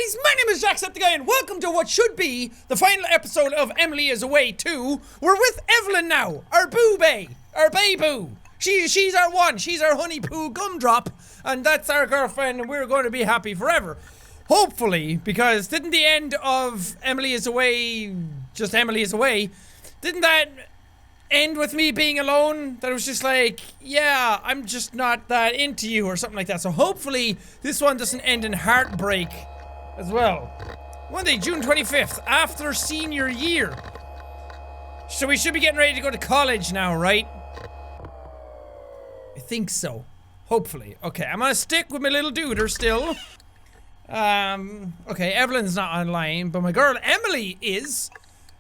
guys, my name is Jacksepticeye and welcome to what should be the final episode of Emily is Away 2. We're with Evelyn now, our boo-bae, our bae-boo. She's our one, she's our honey poo gumdrop, and that's our girlfriend and we're going to be happy forever. Hopefully, because didn't the end of Emily is Away, just Emily is Away, didn't that end with me being alone? That it was just like, yeah, I'm just not that into you or something like that. So hopefully this one doesn't end in heartbreak as well. Monday, June 25th, after senior year. So we should be getting ready to go to college now, right? I think so. Hopefully. Okay, I'm gonna stick with my little duder still. Okay, Evelyn's not online, but my girl Emily is.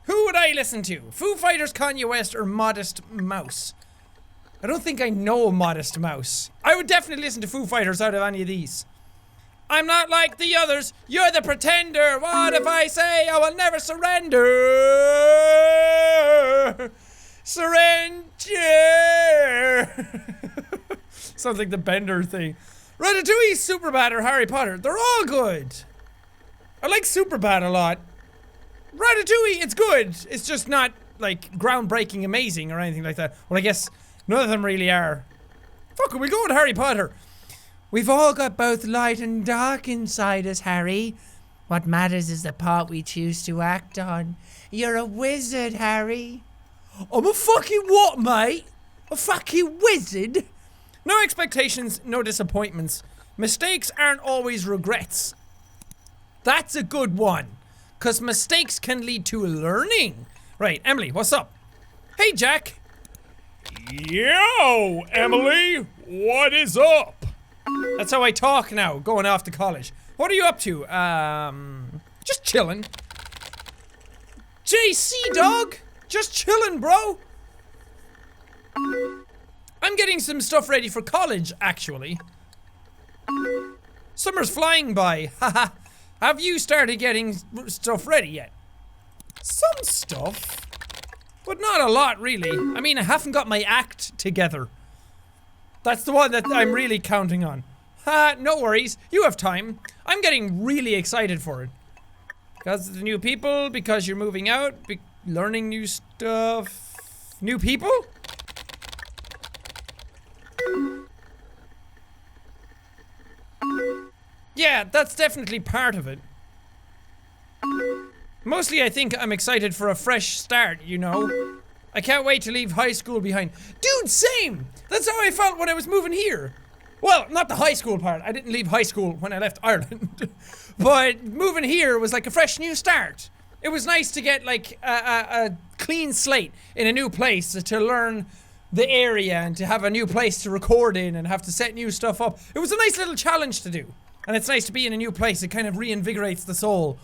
Who would I listen to? Foo Fighters, Kanye West, or Modest Mouse? I don't think I know Modest Mouse. I would definitely listen to Foo Fighters out of any of these. I'm not like the others, you're the pretender. What if I say I will never surrender? Surrender. Sounds like the Bender thing. Ratatouille, Superbad, or Harry Potter. They're all good. I like Superbad a lot. Ratatouille, it's good. It's just not, like, groundbreaking amazing or anything like that. Well, I guess none of them really are. Fuck, we go with Harry Potter. We've all got both light and dark inside us, Harry. What matters is the part we choose to act on. You're a wizard, Harry. I'm a fucking what, mate? A fucking wizard? No expectations, no disappointments. Mistakes aren't always regrets. That's a good one. Cause mistakes can lead to learning. Right, Emily, what's up? Hey, Jack. Yo, Emily, what is up? That's how I talk now, going off to college. What are you up to? Just chilling. JC, dog. Just chilling, bro. I'm getting some stuff ready for college, actually. Summer's flying by, haha. Have you started getting stuff ready yet? Some stuff, but not a lot really. I mean, I haven't got my act together. That's the one that I'm really counting on. No worries, you have time. I'm getting really excited for it. Because of the new people, because you're moving out, learning new stuff. New people? Yeah, that's definitely part of it. Mostly I think I'm excited for a fresh start, you know? I can't wait to leave high school behind. Dude, same! That's how I felt when I was moving here. Well, not the high school part. I didn't leave high school when I left Ireland. But moving here was like a fresh new start. It was nice to get like a clean slate in a new place to learn the area and to have a new place to record in and have to set new stuff up. It was a nice little challenge to do. And it's nice to be in a new place. It kind of reinvigorates the soul.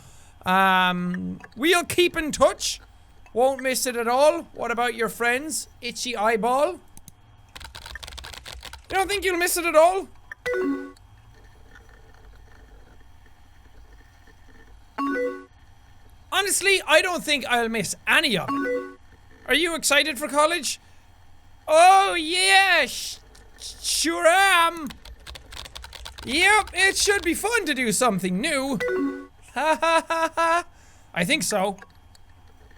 We'll keep in touch. Won't miss it at all. What about your friends? Itchy eyeball? You don't think you'll miss it at all? Honestly, I don't think I'll miss any of it. Are you excited for college? Oh yeah, sure am. Yep, it should be fun to do something new. Ha ha ha ha. I think so.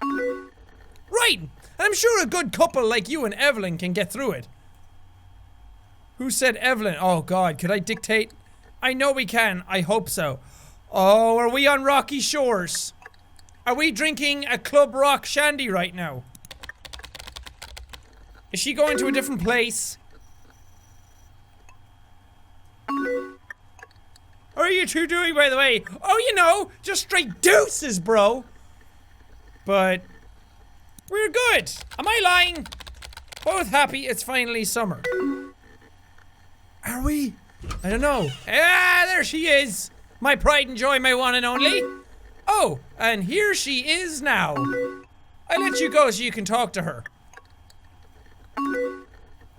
Right, and I'm sure a good couple like you and Evelyn can get through it. Who said Evelyn? Oh god, could I dictate? I know we can, I hope so. Oh, are we on rocky shores? Are we drinking a Club Rock shandy right now? Is she going to a different place? What are you two doing, by the way? Oh, you know, just straight deuces, bro. But we're good. Am I lying? Both happy it's finally summer. Are we? I don't know. Ah, there she is. My pride and joy, my one and only. Oh, and here she is now. I let you go so you can talk to her.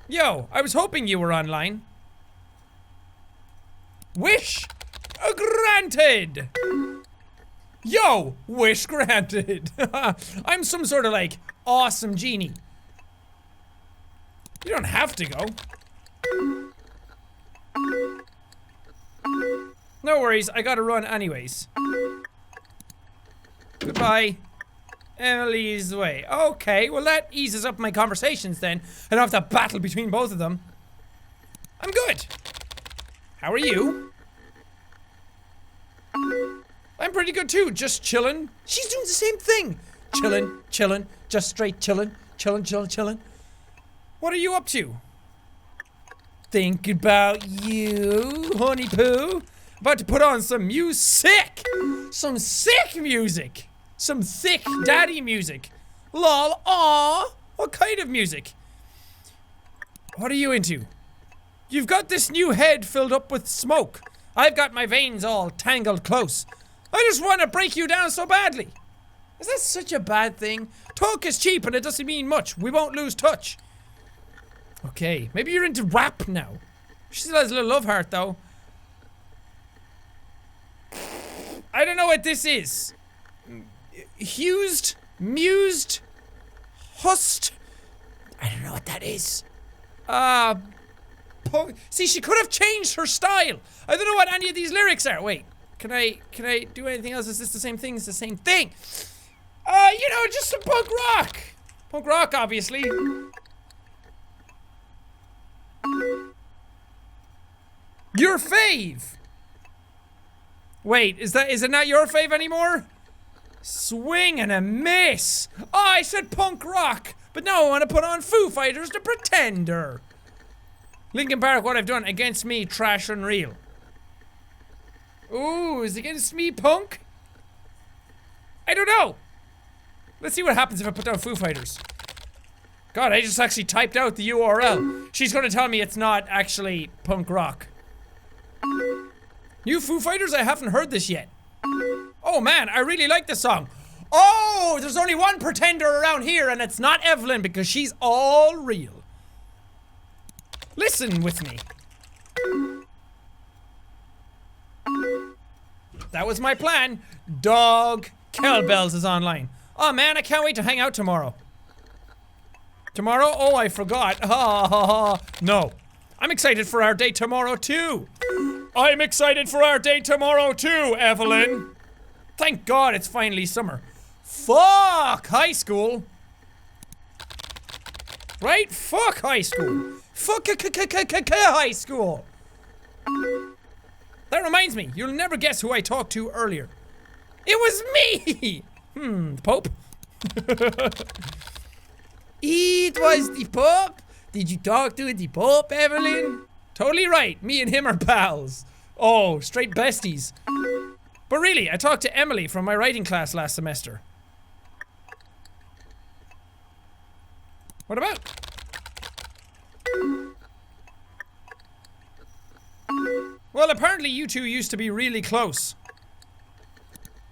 Yo, I was hoping you were online. Wish granted! Yo, wish granted. I'm some sort of like awesome genie. You don't have to go. No worries, I gotta run anyways. Goodbye. Emily's way. Okay, well that eases up my conversations then. I don't have to battle between both of them. I'm good. How are you? I'm pretty good too, just chillin'. She's doing the same thing. Chillin', just straight chillin'. What are you up to? Think about you, honey poo. About to put on some music. Some sick music. Some thick daddy music. Lol, aw. What kind of music? What are you into? You've got this new head filled up with smoke. I've got my veins all tangled close. I just want to break you down so badly. Is that such a bad thing? Talk is cheap and it doesn't mean much. We won't lose touch. Okay, maybe you're into rap now. She still has a little love heart though. I don't know what this is. Hused? Mused? Hust? I don't know what that is. See, she could have changed her style. I don't know what any of these lyrics are. Wait, can I do anything else? Is this the same thing? It's the same thing. You know, just some punk rock. Punk rock, obviously. Your fave. Wait, is it not your fave anymore? Swing and a miss. Oh, I said punk rock, but now I want to put on Foo Fighters The Pretender. Linkin Park, what I've done against me, trash unreal. Ooh, is against me punk? I don't know. Let's see what happens if I put down Foo Fighters. God, I just actually typed out the URL. She's gonna tell me it's not actually punk rock. New Foo Fighters? I haven't heard this yet. Oh man, I really like this song. Oh, there's only one pretender around here and it's not Evelyn because she's all real. Listen with me. That was my plan. Dog Cowbells is online. Oh man, I can't wait to hang out tomorrow. Tomorrow? Oh, I forgot. No. I'm excited for our date tomorrow too. I'm excited for our date tomorrow too, Evelyn. Thank God it's finally summer. Fuck high school. Right? Fuck high school. Fuck high school. That reminds me, you'll never guess who I talked to earlier. It was me! The Pope? It was the Pope? Did you talk to the Pope, Evelyn? Totally right, me and him are pals. Oh, straight besties. But really, I talked to Emily from my writing class last semester. What about? Well, apparently you two used to be really close.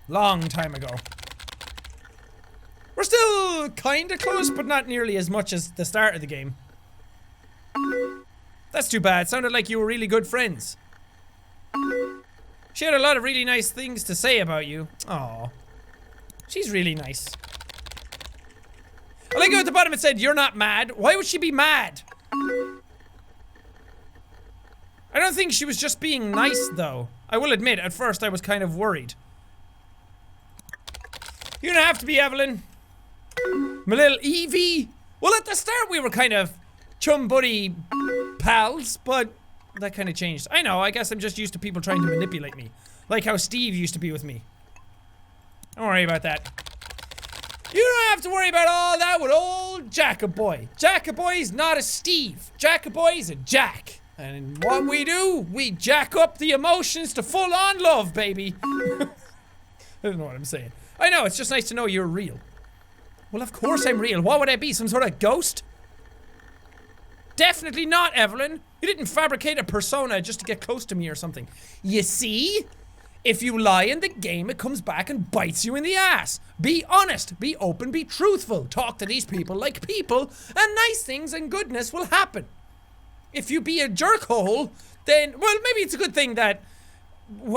Long time ago. We're still kinda close, but not nearly as much as the start of the game. That's too bad. Sounded like you were really good friends. She had a lot of really nice things to say about you. Aw. She's really nice. I like how at the bottom it said, you're not mad. Why would she be mad? I don't think she was just being nice, though. I will admit, at first I was kind of worried. You don't have to be, Evelyn. My little Evie. Well, at the start we were kind of chum buddy pals, but that kind of changed. I know, I guess I'm just used to people trying to manipulate me. Like how Steve used to be with me. Don't worry about that. You don't have to worry about all that with old Jackaboy. Jackaboy's not a Steve. Jackaboy's a Jack. And what we do, we jack up the emotions to full-on love, baby. I don't know what I'm saying. I know, it's just nice to know you're real. Well, of course I'm real. What would I be, some sort of ghost? Definitely not, Evelyn. You didn't fabricate a persona just to get close to me or something. You see? If you lie in the game, it comes back and bites you in the ass. Be honest, be open, be truthful. Talk to these people like people, and nice things and goodness will happen. If you be a jerkhole, then, well, maybe it's a good thing that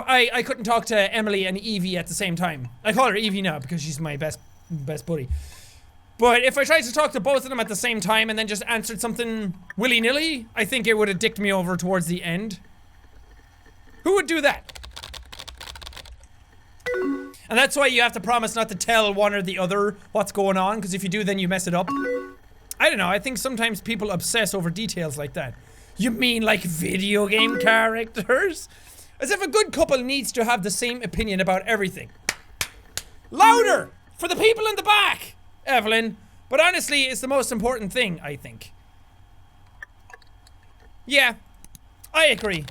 I couldn't talk to Emily and Evie at the same time. I call her Evie now because she's my best buddy. But if I tried to talk to both of them at the same time and then just answered something willy-nilly, I think it would have dicked me over towards the end. Who would do that? And that's why you have to promise not to tell one or the other what's going on, because if you do, then you mess it up. I don't know, I think sometimes people obsess over details like that. You mean like video game characters? As if a good couple needs to have the same opinion about everything. Louder! For the people in the back, Evelyn. But honestly, it's the most important thing, I think. Yeah, I agree.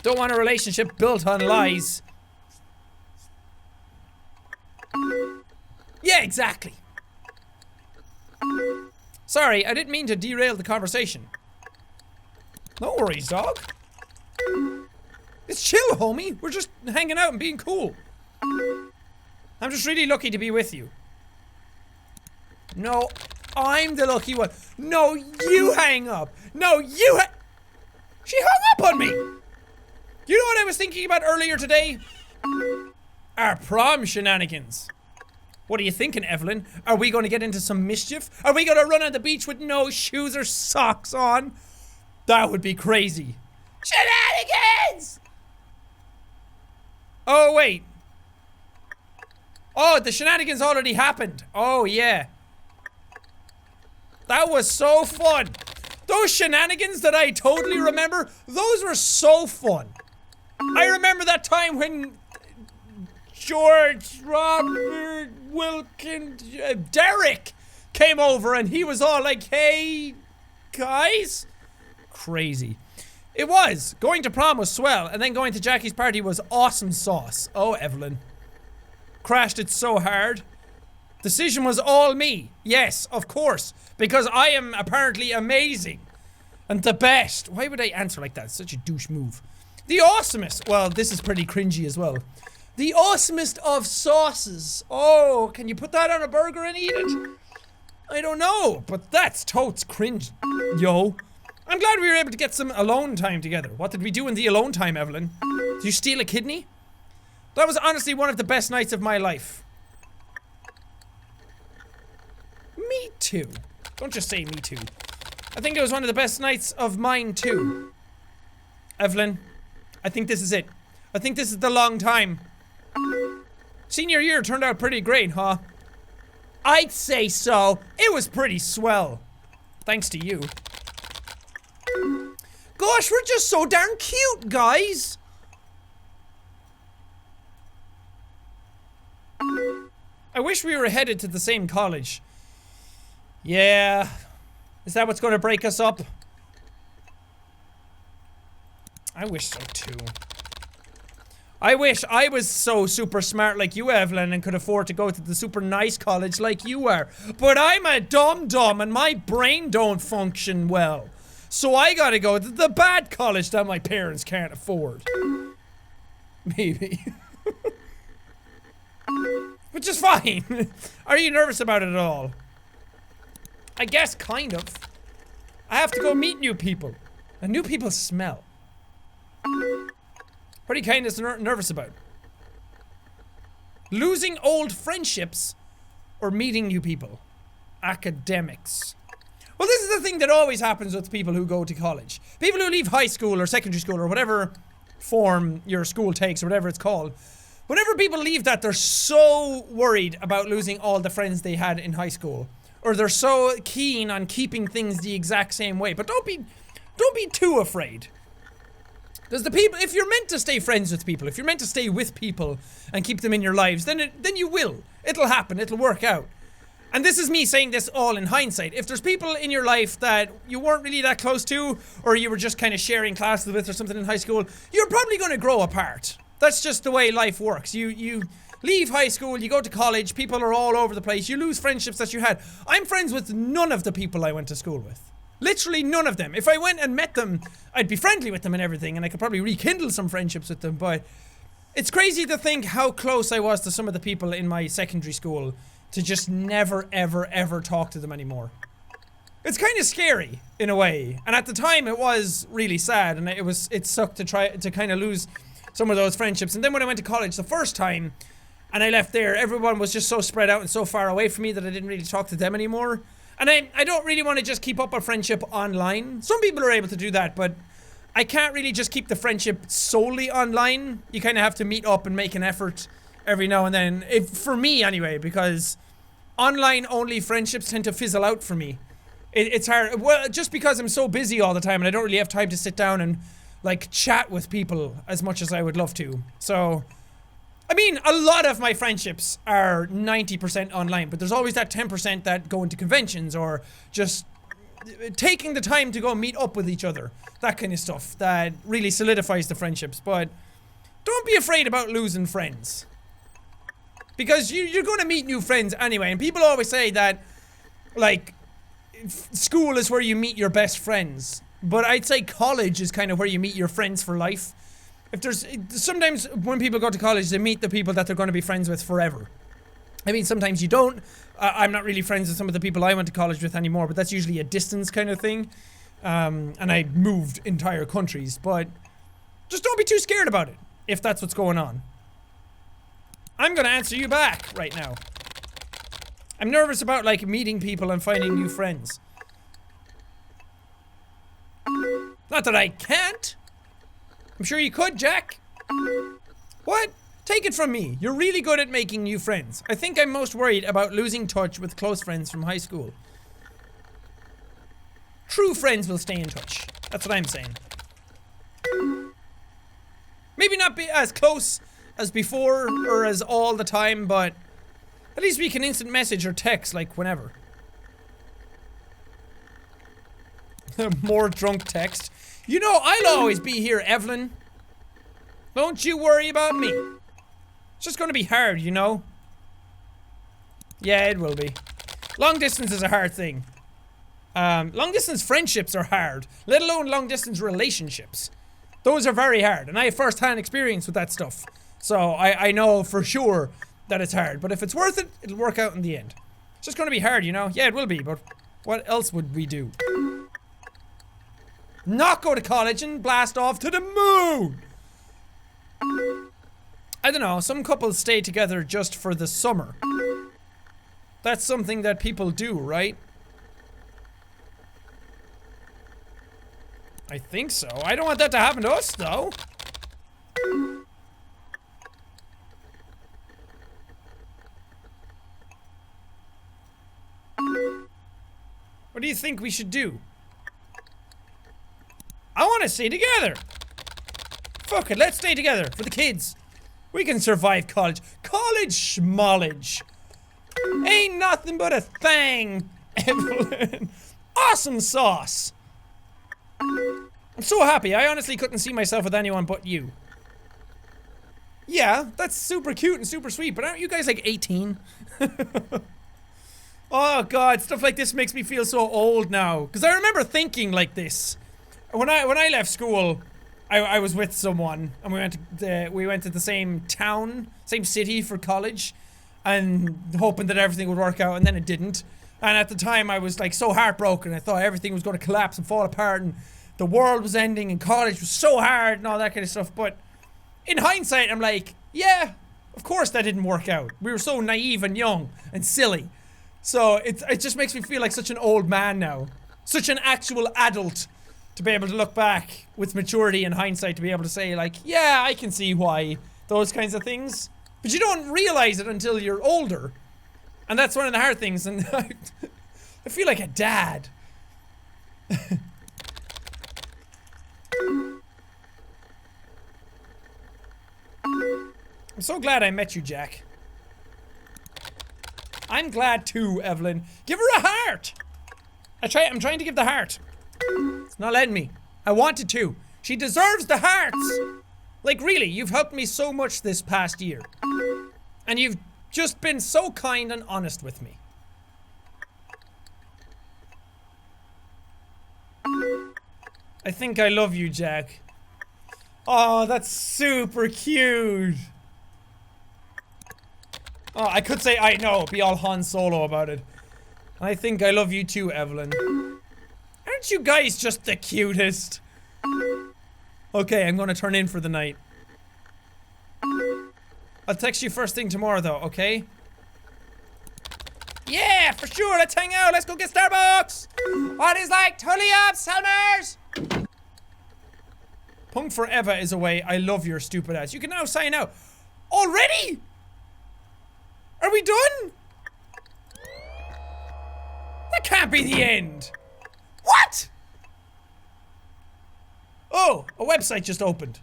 Don't want a relationship built on lies. Yeah, exactly. Sorry, I didn't mean to derail the conversation. No worries, dog. It's chill, homie. We're just hanging out and being cool. I'm just really lucky to be with you. No, I'm the lucky one. No, you hang up. No, you She hung up on me. You know what I was thinking about earlier today? Our prom shenanigans. What are you thinking, Evelyn? Are we going to get into some mischief? Are we going to run on the beach with no shoes or socks on? That would be crazy. Shenanigans! Oh, wait. Oh, the shenanigans already happened. Oh, yeah. That was so fun. Those shenanigans that I totally remember, those were so fun. I remember that time when George, Robert, Wilkins, Derek came over and he was all like, hey, guys. Crazy. It was. Going to prom was swell, and then going to Jackie's party was awesome sauce. Oh, Evelyn. Crashed it so hard. Decision was all me. Yes, of course. Because I am apparently amazing. And the best. Why would I answer like that? It's such a douche move. The awesomest. Well, this is pretty cringy as well. The awesomest of sauces. Oh, can you put that on a burger and eat it? I don't know, but that's totes cringe, yo. I'm glad we were able to get some alone time together. What did we do in the alone time, Evelyn? Did you steal a kidney? That was honestly one of the best nights of my life. Me too. Don't just say me too. I think it was one of the best nights of mine too. Evelyn, I think this is it. I think this is the long time. Senior year turned out pretty great, huh? I'd say so. It was pretty swell. Thanks to you. Gosh, we're just so darn cute, guys. I wish we were headed to the same college. Yeah. Is that what's going to break us up? I wish so too. I wish I was so super smart like you, Evelyn, and could afford to go to the super nice college like you are. But I'm a dum-dum and my brain don't function well. So I gotta go to the bad college that my parents can't afford. Maybe. Which is fine. Are you nervous about it at all? I guess kind of. I have to go meet new people. And new people smell. What are you kind of nervous about? Losing old friendships or meeting new people? Academics. Well, this is the thing that always happens with people who go to college. People who leave high school or secondary school or whatever form your school takes or whatever it's called. Whenever people leave that, they're so worried about losing all the friends they had in high school. Or they're so keen on keeping things the exact same way. But don't be too afraid. There's the people, if you're meant to stay friends with people, if you're meant to stay with people and keep them in your lives, then you will. It'll happen, it'll work out. And this is me saying this all in hindsight. If there's people in your life that you weren't really that close to, or you were just kind of sharing classes with or something in high school, you're probably going to grow apart. That's just the way life works. You leave high school, you go to college, people are all over the place, you lose friendships that you had. I'm friends with none of the people I went to school with. Literally none of them. If I went and met them, I'd be friendly with them and everything, and I could probably rekindle some friendships with them, but it's crazy to think how close I was to some of the people in my secondary school to just never, ever, ever talk to them anymore. It's kind of scary, in a way, and at the time it was really sad, and it sucked to try to kind of lose some of those friendships. And then when I went to college the first time, and I left there, everyone was just so spread out and so far away from me that I didn't really talk to them anymore. And I don't really want to just keep up a friendship online. Some people are able to do that, but I can't really just keep the friendship solely online. You kind of have to meet up and make an effort every now and then. For me anyway, because online only friendships tend to fizzle out for me. It's hard. Well, just because I'm so busy all the time and I don't really have time to sit down and like chat with people as much as I would love to. So, I mean, a lot of my friendships are 90% online, but there's always that 10% that go into conventions or just taking the time to go meet up with each other. That kind of stuff that really solidifies the friendships. But don't be afraid about losing friends. Because you're going to meet new friends anyway. And people always say that, like, school is where you meet your best friends. But I'd say college is kind of where you meet your friends for life. Sometimes when people go to college, they meet the people that they're going to be friends with forever. I mean, sometimes you don't. I'm not really friends with some of the people I went to college with anymore, but that's usually a distance kind of thing. And I moved entire countries, but just don't be too scared about it, if that's what's going on. I'm gonna answer you back right now. I'm nervous about, like, meeting people and finding new friends. Not that I can't. I'm sure you could, Jack. What? Take it from me. You're really good at making new friends. I think I'm most worried about losing touch with close friends from high school. True friends will stay in touch. That's what I'm saying. Maybe not be as close as before or as all the time, but at least we can instant message or text, like, whenever. More drunk text. You know, I'll always be here, Evelyn. Don't you worry about me. It's just gonna be hard, you know? Yeah, it will be. Long distance is a hard thing. Long distance friendships are hard, let alone long distance relationships. Those are very hard, and I have first-hand experience with that stuff. So I know for sure that it's hard, but if it's worth it, it'll work out in the end. It's just gonna be hard, you know? Yeah, it will be, but what else would we do? Not go to college and blast off to the moon! I don't know, some couples stay together just for the summer. That's something that people do, right? I think so. I don't want that to happen to us, though. What do you think we should do? I want to stay together. Fuck it, let's stay together for the kids. We can survive college. College schmollage. Ain't nothing but a thing, Evelyn. Awesome sauce. I'm so happy. I honestly couldn't see myself with anyone but you. Yeah, that's super cute and super sweet, but aren't you guys like 18? Oh god, stuff like this makes me feel so old now. Because I remember thinking like this. When I left school, I was with someone and we went to the same town, same city for college, and hoping that everything would work out, and then it didn't. And at the time I was like so heartbroken. I thought everything was going to collapse and fall apart and the world was ending and college was so hard and all that kind of stuff. But in hindsight, I'm like, yeah, of course that didn't work out. We were so naive and young and silly. So it just makes me feel like such an old man now. Such an actual adult to be able to look back with maturity and hindsight to be able to say like, yeah, I can see why those kinds of things. But you don't realize it until you're older. And that's one of the hard things, and I feel like a dad. I'm so glad I met you, Jack. I'm glad too, Evelyn. Give her a heart! I'm trying to give the heart. It's not letting me. I wanted to. She deserves the hearts! Like really, you've helped me so much this past year. And you've just been so kind and honest with me. I think I love you, Jack. Oh, that's super cute. Oh, I could say I know, be all Han Solo about it. I think I love you too, Evelyn. Aren't you guys just the cutest? Okay, I'm gonna turn in for the night. I'll text you first thing tomorrow though, okay? Yeah, for sure, let's hang out, let's go get Starbucks! What is like, tully up, Selmers? Punk Forever is away, I love your stupid ass. You can now sign out. Already? Are we done? That can't be the end. What? Oh, a website just opened.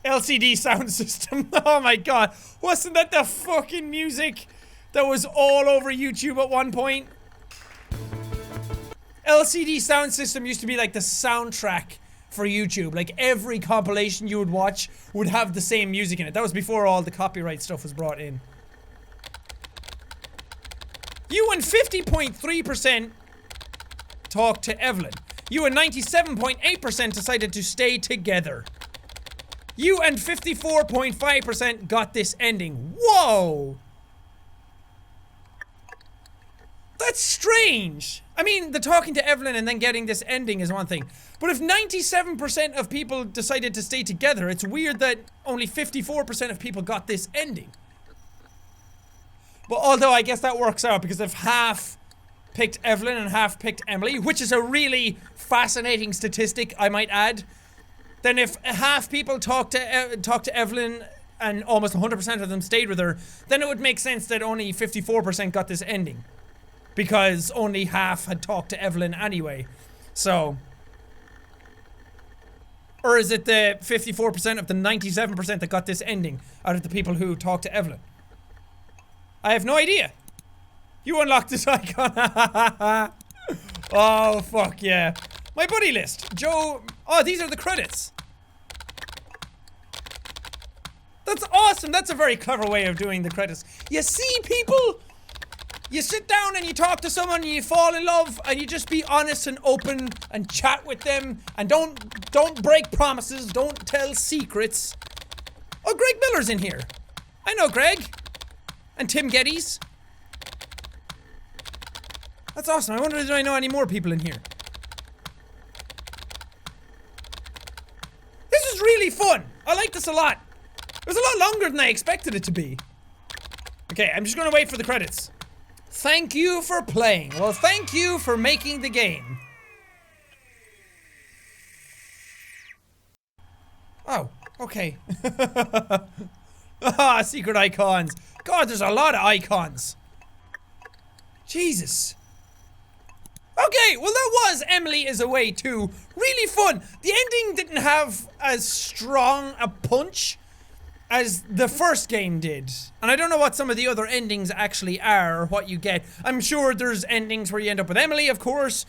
LCD sound system. Oh my god. Wasn't that the fucking music that was all over YouTube at one point? LCD sound system used to be like the soundtrack for YouTube. Like every compilation you would watch would have the same music in it. That was before all the copyright stuff was brought in. You and 50.3% talked to Evelyn. You and 97.8% decided to stay together. You and 54.5% got this ending. Whoa! That's strange. I mean, the talking to Evelyn and then getting this ending is one thing. But if 97% of people decided to stay together, it's weird that only 54% of people got this ending. But although I guess that works out, because if half picked Evelyn and half picked Emily, which is a really fascinating statistic, I might add, then if half people talked to Evelyn and almost 100% of them stayed with her, then it would make sense that only 54% got this ending. Because only half had talked to Evelyn anyway. So. Or is it the 54% of the 97% that got this ending out of the people who talked to Evelyn? I have no idea. You unlocked this icon. Oh, fuck yeah. My buddy list. Joe. Oh, these are the credits. That's awesome. That's a very clever way of doing the credits. You see, people? You sit down and you talk to someone and you fall in love and you just be honest and open and chat with them and don't break promises, don't tell secrets. Oh, Greg Miller's in here. I know Greg. And Tim Geddes. That's awesome. I wonder if I know any more people in here. This is really fun. I like this a lot. It was a lot longer than I expected it to be. Okay, I'm just gonna wait for the credits. Thank you for playing. Well, thank you for making the game. Oh, okay. Ah, secret icons. God, there's a lot of icons. Jesus. Okay, well that was Emily is Away 2. Really fun. The ending didn't have as strong a punch as the first game did. And I don't know what some of the other endings actually are, or what you get. I'm sure there's endings where you end up with Emily, of course.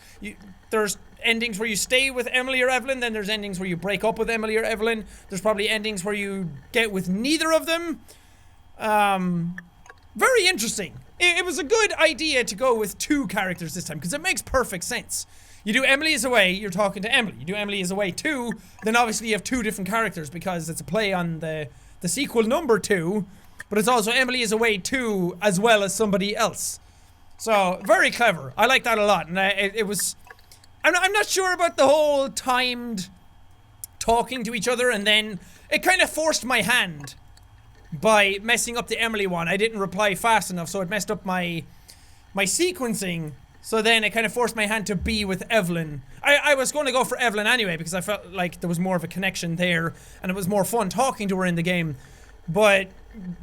There's endings where you stay with Emily or Evelyn, then there's endings where you break up with Emily or Evelyn. There's probably endings where you get with neither of them. Very interesting. It was a good idea to go with two characters this time, because it makes perfect sense. You do Emily is Away, you're talking to Emily. You do Emily is Away 2, then obviously you have two different characters, because it's a play on the sequel number 2, but it's also Emily is Away 2 as well as somebody else. So, very clever. I like that a lot, and it was... I'm not sure about the whole timed talking to each other, and then it kind of forced my hand by messing up the Emily one. I didn't reply fast enough, so it messed up my sequencing. So then it kind of forced my hand to be with Evelyn. I was going to go for Evelyn anyway, because I felt like there was more of a connection there, and it was more fun talking to her in the game. But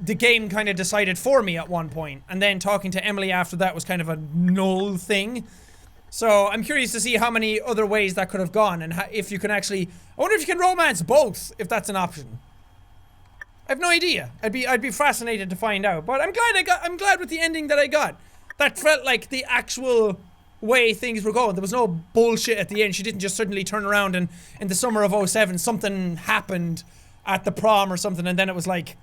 the game kind of decided for me at one point, and then talking to Emily after that was kind of a null thing. So I'm curious to see how many other ways that could have gone, and if you can actually... I wonder if you can romance both, if that's an option. I have no idea. I'd be fascinated to find out. But I'm glad with the ending that I got. That felt like the actual way things were going. There was no bullshit at the end. She didn't just suddenly turn around and in the summer of 07 something happened at the prom or something, and then it was like,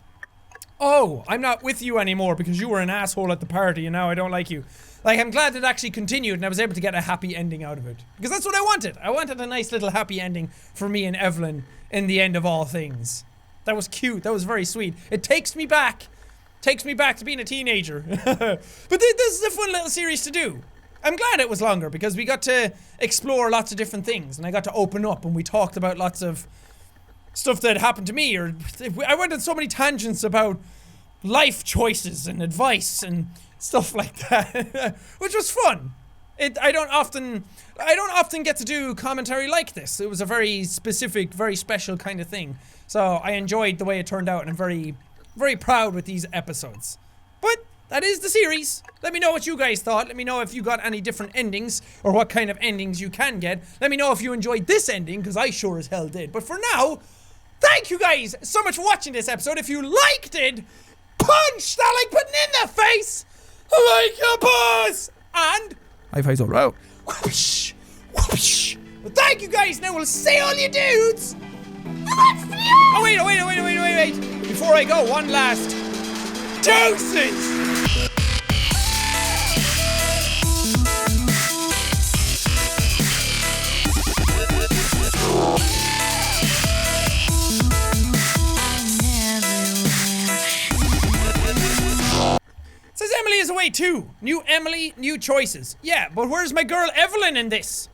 oh, I'm not with you anymore because you were an asshole at the party and now I don't like you. Like, I'm glad it actually continued and I was able to get a happy ending out of it. Because that's what I wanted. I wanted a nice little happy ending for me and Evelyn in the end of all things. That was cute. That was very sweet. It takes me back to being a teenager. But this is a fun little series to do. I'm glad it was longer because we got to explore lots of different things and I got to open up and we talked about lots of stuff that happened to me, or I went on so many tangents about life choices and advice and stuff like that, which was fun. I don't often get to do commentary like this. It was a very specific, very special kind of thing. So I enjoyed the way it turned out and I'm very very proud with these episodes. But that is the series. Let me know what you guys thought. Let me know if you got any different endings or what kind of endings you can get. Let me know if you enjoyed this ending, because I sure as hell did. But for now, thank you guys so much for watching this episode. If you liked it, punch that like button in the face like a boss. And high fives all out. Whoosh, whoosh. Well, thank you guys. Now we'll see all you dudes. Oh wait. Before I go, one last deuces. Says Emily is away too. New Emily, new choices. Yeah, but where's my girl Evelyn in this?